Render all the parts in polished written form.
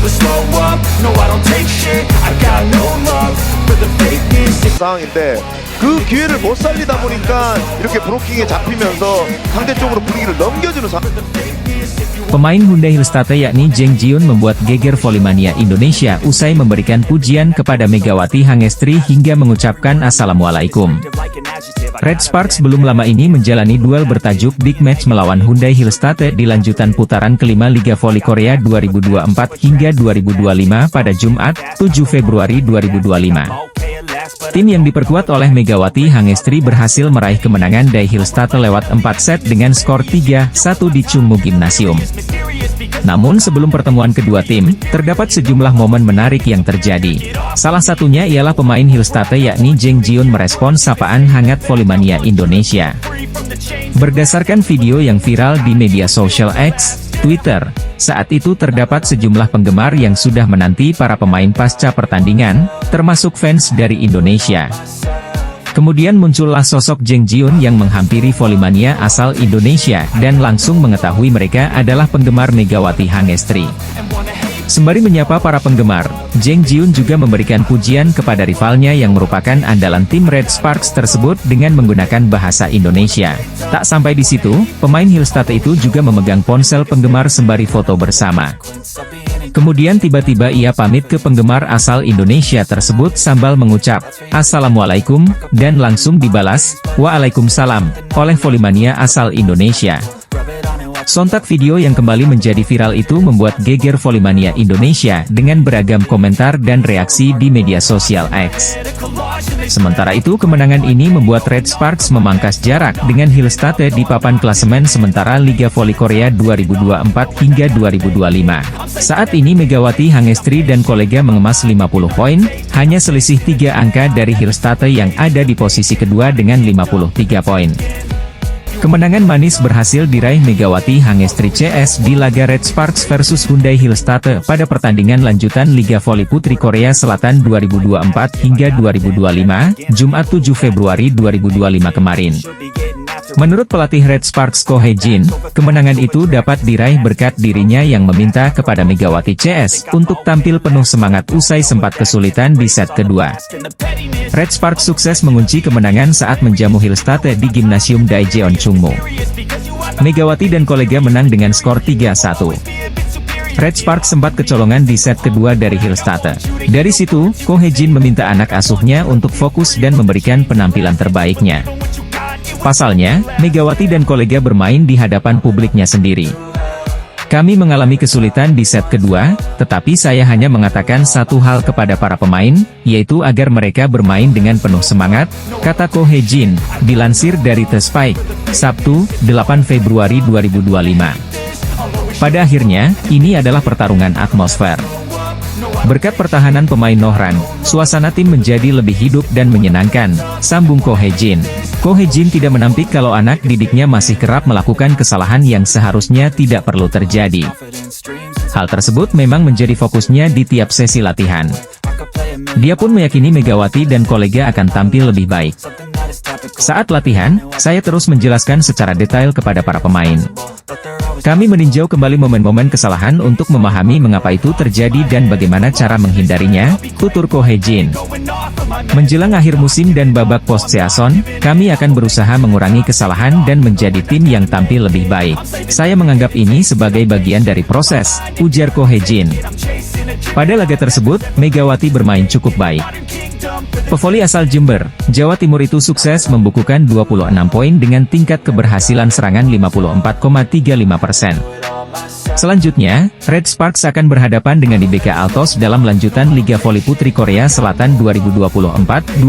never slow up, no I don't take shit. I got no love for the fakeness. 상황인데 그 기회를 못 살리다 보니까 이렇게 브로킹에 잡히면서 상대 쪽으로 분위기를 넘겨주는 상황. Pemain Hyundai Hillstate yakni Zheng Jiun membuat geger volley-mania Indonesia usai memberikan pujian kepada Megawati Hangestri hingga mengucapkan Assalamualaikum. Red Sparks belum lama ini menjalani duel bertajuk Big Match melawan Hyundai Hillstate di lanjutan putaran kelima Liga Voli Korea 2024 hingga 2025 pada Jumat, 7 Februari 2025. Tim yang diperkuat oleh Megawati Hangestri berhasil meraih kemenangan dari Hillstate lewat 4 set dengan skor 3-1 di Chungmu Gymnasium. Namun sebelum pertemuan kedua tim, terdapat sejumlah momen menarik yang terjadi. Salah satunya ialah pemain Hillstate yakni Zheng Jiun merespon sapaan hangat Volley-mania Indonesia. Berdasarkan video yang viral di media sosial X, Twitter, saat itu terdapat sejumlah penggemar yang sudah menanti para pemain pasca pertandingan, termasuk fans dari Indonesia. Kemudian muncullah sosok Zheng Jiun yang menghampiri Volley-mania asal Indonesia dan langsung mengetahui mereka adalah penggemar Megawati Hangestri. Sembari menyapa para penggemar, Zheng Jiun juga memberikan pujian kepada rivalnya yang merupakan andalan tim Red Sparks tersebut dengan menggunakan bahasa Indonesia. Tak sampai di situ, pemain Hillstate itu juga memegang ponsel penggemar sembari foto bersama. Kemudian tiba-tiba ia pamit ke penggemar asal Indonesia tersebut sambil mengucap, Assalamualaikum, dan langsung dibalas, Waalaikumsalam, oleh Volley-mania asal Indonesia. Sontak video yang kembali menjadi viral itu membuat geger Volley-mania Indonesia dengan beragam komentar dan reaksi di media sosial X. Sementara itu kemenangan ini membuat Red Sparks memangkas jarak dengan Hillstate di papan klasemen sementara Liga Voli Korea 2024 hingga 2025. Saat ini Megawati Hangestri dan kolega mengemas 50 poin, hanya selisih 3 angka dari Hillstate yang ada di posisi kedua dengan 53 poin. Kemenangan manis berhasil diraih Megawati Hangestri CS di laga Red Sparks versus Hyundai Hillstate pada pertandingan lanjutan Liga Voli Putri Korea Selatan 2024 hingga 2025, Jumat 7 Februari 2025 kemarin. Menurut pelatih Red Sparks Ko Hye-jin, kemenangan itu dapat diraih berkat dirinya yang meminta kepada Megawati CS untuk tampil penuh semangat usai sempat kesulitan di set kedua. Red Sparks sukses mengunci kemenangan saat menjamu Hillstate di Gymnasium Daejeon Chungmu. Megawati dan kolega menang dengan skor 3-1. Red Sparks sempat kecolongan di set kedua dari Hillstate. Dari situ, Ko Hye-jin meminta anak asuhnya untuk fokus dan memberikan penampilan terbaiknya. Pasalnya, Megawati dan kolega bermain di hadapan publiknya sendiri. Kami mengalami kesulitan di set kedua, tetapi saya hanya mengatakan satu hal kepada para pemain, yaitu agar mereka bermain dengan penuh semangat, kata Ko Hye-jin, dilansir dari The Spike, Sabtu, 8 Februari 2025. Pada akhirnya, ini adalah pertarungan atmosfer. Berkat pertahanan pemain Nohran, suasana tim menjadi lebih hidup dan menyenangkan, sambung Ko Hye-jin. Ko Hye-jin tidak menampik kalau anak didiknya masih kerap melakukan kesalahan yang seharusnya tidak perlu terjadi. Hal tersebut memang menjadi fokusnya di tiap sesi latihan. Dia pun meyakini Megawati dan kolega akan tampil lebih baik. Saat latihan, saya terus menjelaskan secara detail kepada para pemain. Kami meninjau kembali momen-momen kesalahan untuk memahami mengapa itu terjadi dan bagaimana cara menghindarinya, tutur Ko Hye-jin. Menjelang akhir musim dan babak post-season, kami akan berusaha mengurangi kesalahan dan menjadi tim yang tampil lebih baik. Saya menganggap ini sebagai bagian dari proses, ujar Ko Hye-jin. Pada laga tersebut, Megawati bermain cukup baik. Pevoli asal Jember, Jawa Timur itu sukses membukukan 26 poin dengan tingkat keberhasilan serangan 54,35%. Selanjutnya, Red Sparks akan berhadapan dengan IBK Altos dalam lanjutan Liga Voli Putri Korea Selatan 2024-2025.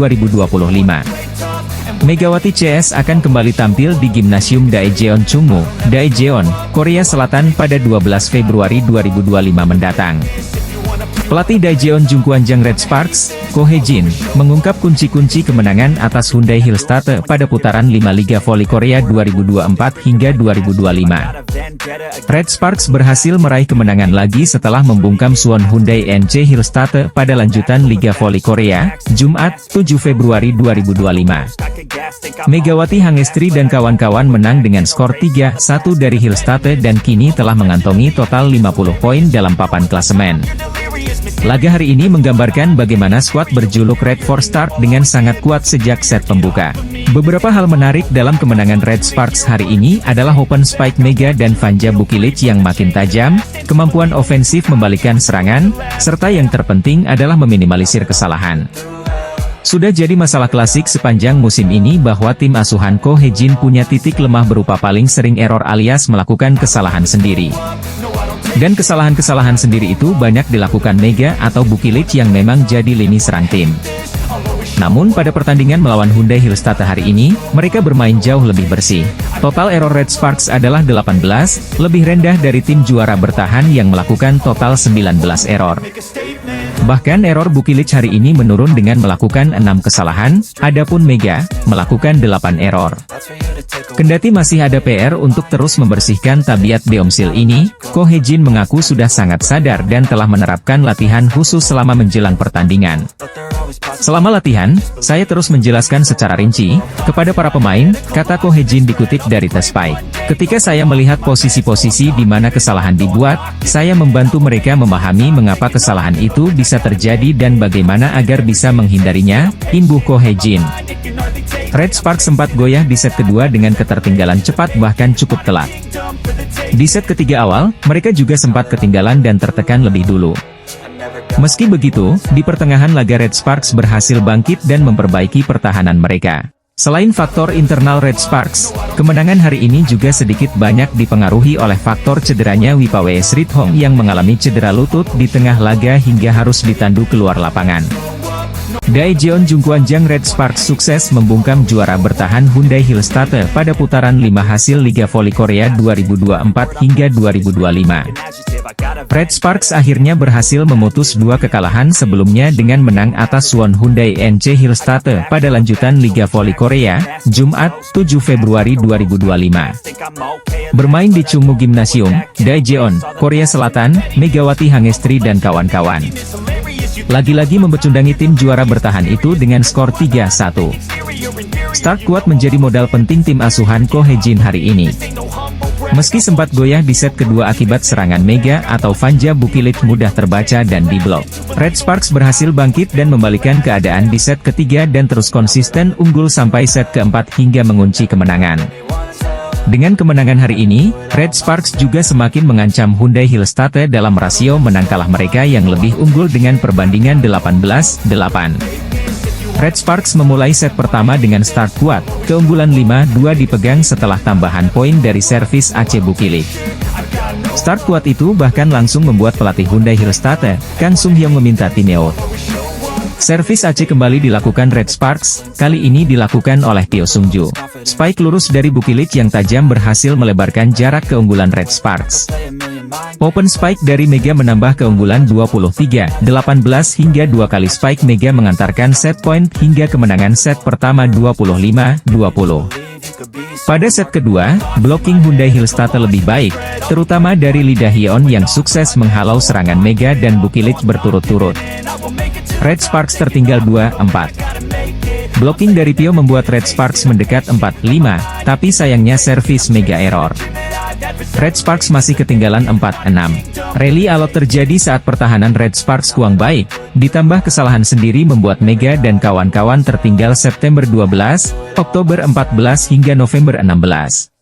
Megawati CS akan kembali tampil di Gymnasium Daejeon Chungmu, Daejeon, Korea Selatan pada 12 Februari 2025 mendatang. Pelatih Daejeon Jungkwanjang Red Sparks, Ko Hye-jin, mengungkap kunci-kunci kemenangan atas Hyundai Hillstate pada putaran 5 Liga Voli Korea 2024 hingga 2025. Red Sparks berhasil meraih kemenangan lagi setelah membungkam Suwon Hyundai NC Hillstate pada lanjutan Liga Voli Korea, Jumat, 7 Februari 2025. Megawati Hangestri dan kawan-kawan menang dengan skor 3-1 dari Hillstate dan kini telah mengantongi total 50 poin dalam papan klasemen. Laga hari ini menggambarkan bagaimana skuad berjuluk Red for Start dengan sangat kuat sejak set pembuka. Beberapa hal menarik dalam kemenangan Red Sparks hari ini adalah open spike Mega dan Vanja Bukilic yang makin tajam, kemampuan ofensif membalikkan serangan, serta yang terpenting adalah meminimalisir kesalahan. Sudah jadi masalah klasik sepanjang musim ini bahwa tim asuhan Ko Hye-jin punya titik lemah berupa paling sering error alias melakukan kesalahan sendiri. Dan kesalahan-kesalahan sendiri itu banyak dilakukan Mega atau Bukilic yang memang jadi lini serang tim. Namun pada pertandingan melawan Hyundai Hillstate hari ini, mereka bermain jauh lebih bersih. Total error Red Sparks adalah 18, lebih rendah dari tim juara bertahan yang melakukan total 19 error. Bahkan error Bukilic hari ini menurun dengan melakukan 6 kesalahan, adapun Mega, melakukan 8 error. Kendati masih ada PR untuk terus membersihkan tabiat Beomsil ini, Ko Hye-jin mengaku sudah sangat sadar dan telah menerapkan latihan khusus selama menjelang pertandingan. Selama latihan, saya terus menjelaskan secara rinci kepada para pemain, kata Ko Hye-jin dikutip dari The Spike. Ketika saya melihat posisi-posisi di mana kesalahan dibuat, saya membantu mereka memahami mengapa kesalahan itu bisa terjadi dan bagaimana agar bisa menghindarinya, imbuh Ko Hye-jin. Red Sparks sempat goyah di set kedua dengan ketertinggalan cepat bahkan cukup telat. Di set ketiga awal, mereka juga sempat ketinggalan dan tertekan lebih dulu. Meski begitu, di pertengahan laga Red Sparks berhasil bangkit dan memperbaiki pertahanan mereka. Selain faktor internal Red Sparks, kemenangan hari ini juga sedikit banyak dipengaruhi oleh faktor cederanya Wipawe Srithong yang mengalami cedera lutut di tengah laga hingga harus ditandu keluar lapangan. Daejeon Jungkwanjang Red Sparks sukses membungkam juara bertahan Hyundai Hillstate pada putaran 5 hasil Liga Voli Korea 2024 hingga 2025. Red Sparks akhirnya berhasil memutus 2 kekalahan sebelumnya dengan menang atas Suwon Hyundai NC Hillstate pada lanjutan Liga Voli Korea, Jumat, 7 Februari 2025. Bermain di Chungmu Gymnasium, Daejeon, Korea Selatan, Megawati Hangestri dan kawan-kawan lagi-lagi membecundangi tim juara bertahan itu dengan skor 3-1. Start kuat menjadi modal penting tim asuhan Ko Hye-jin hari ini. Meski sempat goyah di set kedua akibat serangan Mega atau Vanja Bukilic mudah terbaca dan diblok, Red Sparks berhasil bangkit dan membalikan keadaan di set ketiga dan terus konsisten unggul sampai set keempat hingga mengunci kemenangan. Dengan kemenangan hari ini, Red Sparks juga semakin mengancam Hyundai Hillstate dalam rasio menang kalah mereka yang lebih unggul dengan perbandingan 18-8. Red Sparks memulai set pertama dengan start kuat, keunggulan 5-2 dipegang setelah tambahan poin dari servis Aceh Bukilic. Start kuat itu bahkan langsung membuat pelatih Hyundai Hillstate, Kang Sung Hyung meminta timeout. Servis Aceh kembali dilakukan Red Sparks, kali ini dilakukan oleh Teo Sungju. Spike lurus dari Bukilic yang tajam berhasil melebarkan jarak keunggulan Red Sparks. Open spike dari Mega menambah keunggulan 23-18 hingga 2 kali spike Mega mengantarkan set point hingga kemenangan set pertama 25-20. Pada set kedua, blocking Hyundai Hillstate lebih baik, terutama dari Lee Da-hyeon yang sukses menghalau serangan Mega dan Bukilic berturut-turut. Red Sparks tertinggal 2-4. Blocking dari Pio membuat Red Sparks mendekat 4-5, tapi sayangnya servis Mega error. Red Sparks masih ketinggalan 4-6. Rally alot terjadi saat pertahanan Red Sparks kurang baik, ditambah kesalahan sendiri membuat Mega dan kawan-kawan tertinggal September 12, Oktober 14 hingga November 16.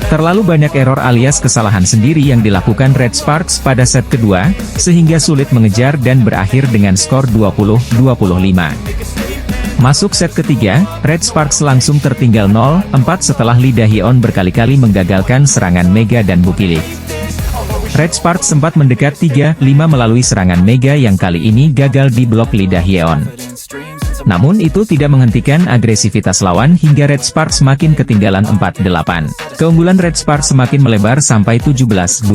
Terlalu banyak error alias kesalahan sendiri yang dilakukan Red Sparks pada set kedua, sehingga sulit mengejar dan berakhir dengan skor 20-25. Masuk set ketiga, Red Sparks langsung tertinggal 0-4 setelah Lee Da-hyeon berkali-kali menggagalkan serangan Mega dan Bukilic. Red Sparks sempat mendekat 3-5 melalui serangan Mega yang kali ini gagal di blok Lee Da-hyeon. Namun itu tidak menghentikan agresivitas lawan hingga Red Sparks semakin ketinggalan 4-8. Keunggulan Red Sparks semakin melebar sampai 17-12.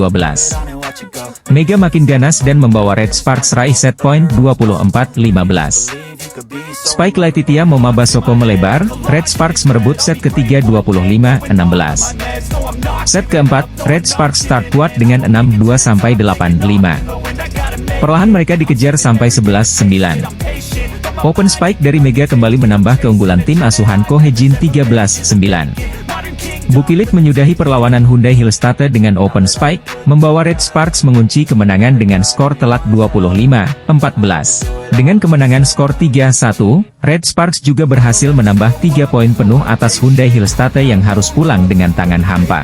Mega makin ganas dan membawa Red Sparks raih set point 24-15. Spike Letitia Momabasoko melebar, Red Sparks merebut set ketiga 25-16. Set keempat, Red Sparks start kuat dengan 6-2 sampai 8-5. Perlahan mereka dikejar sampai 11-9. Open Spike dari Mega kembali menambah keunggulan tim asuhan Ko Hejin 13-9. Bukilit menyudahi perlawanan Hyundai Hillstate dengan Open Spike, membawa Red Sparks mengunci kemenangan dengan skor telak 25-14. Dengan kemenangan skor 3-1, Red Sparks juga berhasil menambah 3 poin penuh atas Hyundai Hillstate yang harus pulang dengan tangan hampa.